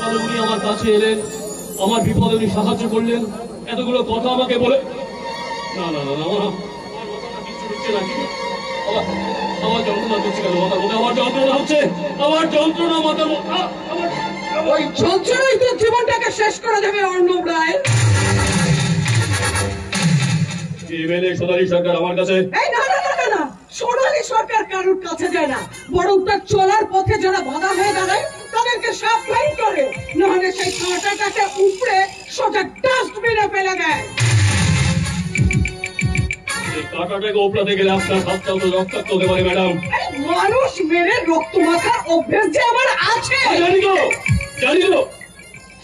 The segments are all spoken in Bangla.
তাহলে উনি আমার কাছে এলেন, আমার বিপদে উনি সাহায্য করলেন, এতগুলো কথা আমাকে বলে। না না না, আমার মাথাটা কিছু হচ্ছে না। আমার যন্ত্রণা করছে কেন মাথার মধ্যে? আমার যন্ত্রণা হচ্ছে, আমার যন্ত্রণা মাথার মধ্যে। ওই যন্ত্রণাই তো জীবনটাকে শেষ করে দেবে অর্ণব রায়। এমএলএ সোনালী সরকার আমার কাছে। না না না না, সোনালী সরকার কারোর কাছে যায় না, বরং তার চলার পথে যারা বাধা হয়ে দাঁড়ায় তাদেরকে সাবধান করে, নাহলে সেই কাঁটাটাকে উপড়ে সোজা ডাস্টবিনে ফেলে দেয়। কাঁটাটাকে উপড়াতে গেলে আপনার হাতটাও তো রক্তাক্ত হতে পারে ম্যাডাম। মানুষ মেরে রক্ত মাখার অভ্যেস যে আমার আছে। জানি তো,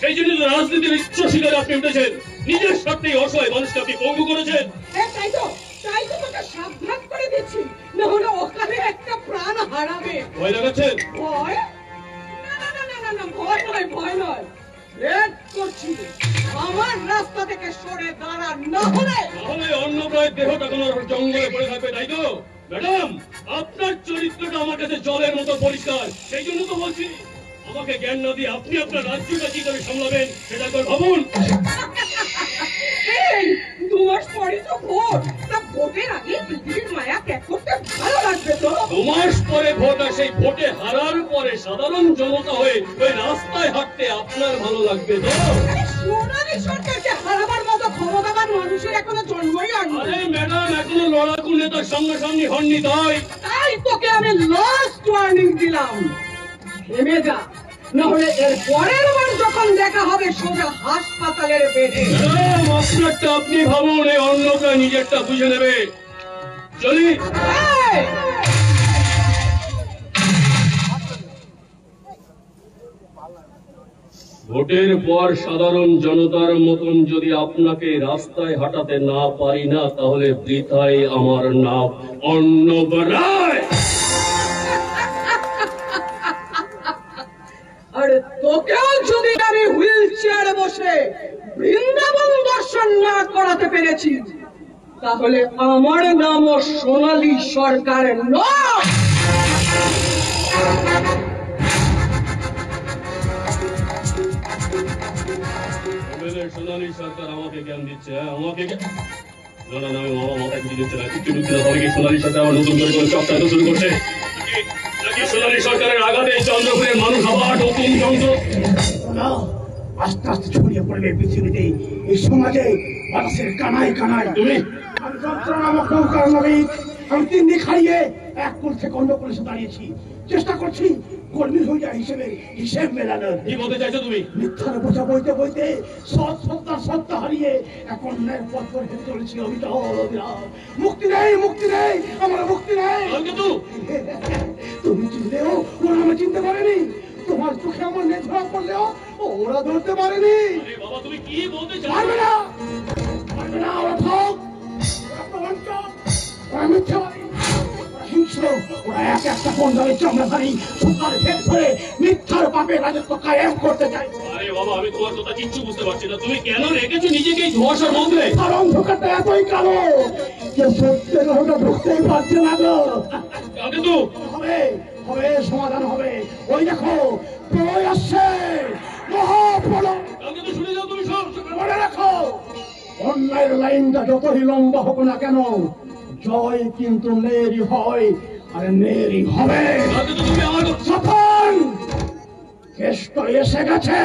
সেই জন্য তো রাজনীতির উচ্চ শিখরে আপনি উঠেছেন। নিজের স্বার্থেই অসহায় মানুষকে আপনি পঙ্গু করেছেন। তাই তো তোকে সাবধান করে দিচ্ছি, না হলে ওখানে একটা প্রাণ হারাবে। ভয় লাগাচ্ছেন? ভয়? না না না না না, ভয় নয়, ভয় নয়। রেড করছি, আমার রাস্তা থেকে সরে দাঁড়া, না হলে অর্ণব রায়ের দেহটা কোনো জঙ্গলে পড়ে থাকবে, তাই তো? ম্যাডাম, আপনার চরিত্রটা আমার কাছে জলের মতো পরিষ্কার। সেই জন্য তো বলছি, আমাকে জ্ঞান না দিয়ে আপনি আপনার রাজ্যটা কি করে সামলাবেন সেটা একবার ভাবুন। 2 মাস পরে তো ভোট, তা ভোটের আগে পৃথিবীর মায়া ত্যাগ করতে ভালো লাগবে তো? 2 মাস পরে ভোট, আর সেই ভোটে হারার পরে সাধারণ জনতা হয়ে ওই রাস্তায় হাঁটতে আপনার ভালো লাগবে তো? সোনালী সরকারকে হারাবার মতো ক্ষমতাবান মানুষের এখনো জন্মই হয়নি। আরে ম্যাডাম, এখনো লড়াকু নেতার সামনাসামনি হননি, তাই তোকে আমি লাস্ট ওয়ার্নিং দিলাম, থেমে যা, না হলে এর পরের বার যখন দেখা হবে সোজা হাসপাতালের বেডে। আপনারটা আপনি ভাবুন, এই অন্যটা নিজেরটা বুঝে নেবে। চলি। ভোটের পর সাধারণ জনতার মতন যদি আপনাকে রাস্তায় হাঁটাতে না পারি না, তাহলে বৃথাই আমার নাম অর্ণব রায়। আরে তোকেও যদি আমি হুইল চেয়ারে বসে বৃন্দাবন দর্শন না করাতে পেরেছি, তাহলে আমার নামও সোনালী সরকার নয়। সোনালী সরকার আমাকে জ্ঞান দিচ্ছে, আমাকে না না না, আমার মাথায় কিছু দিচ্ছে না, কিছু ঢুকছে না। তবে কি সোনালী সরকার আবার নতুন করে কোনো চক্রান্ত শুরু করছে? নাকি সোনালী সরকারের আঘাতে চন্দ্রপুরের মানুষ আবার নতুন যন্ত্র? আস্তে আস্তে ছড়িয়ে পড়বে পৃথিবীতে, এই সমাজে মানুষের কানায় কানায়। তুমি আমি যন্ত্রণা নামক নৌকার নাবিক, আমি 3 দিন খাইয়ে 1 কুল থেকে অন্য কুলে দাঁড়িয়েছি, চেষ্টা করছি কর্মী হয়ে যায় হিসেবে হিসেব মেলানোর। কি বলতে চাইছো তুমি? মিথ্যার বোঝা বইতে বইতে সত্তা হারিয়ে এখন ন্যায়ের পথ করে হেঁটে চলেছি অবিরল অবিরাম। মুক্তি নেই, মুক্তি নেই, আমার মুক্তি নেই। তুমি চিনলেও ওরা আমি চিনতে পারেনি, তোমার চোখে আমার নেই ধরা পড়লেও ওরা ধরতে পারেনি। বাবা, তুমি কি বলতে চাও? পারবে না, পারবে না। ওরা ঠক, ওরা প্রবঞ্চক, ওরা মিথ্যাবাদী, হিংস্র, ওরা এক একটা পঞ্জাবের চামড়াধারী সরকার ভেদ ধরে মিথ্যার পাপে রাজত্ব কায়েম করতে চায়। আরে বাবা, আমি তোমার কথা কিচ্ছু বুঝতে পারছি না। তুমি কেন রেখেছো নিজেকে এই ধোঁয়াশার মধ্যে? আর অন্ধকারটা এতই কালো যে সত্যের ওটা ঢুকতেই পারছে না গো। কিন্তু হবে, হবে, সমাধান হবে। ওই দেখো প্রলয় আসছে, মহাপ্রলয়। তো শুনে যাও, তুমি সব মনে রাখো, অন্যায়ের লাইনটা যতই লম্বা হোক না কেন, জয় কিন্তু নেরই হয়, আর নেরই হবে। তুমি আমার সফল কেষ্ট এসে গেছে।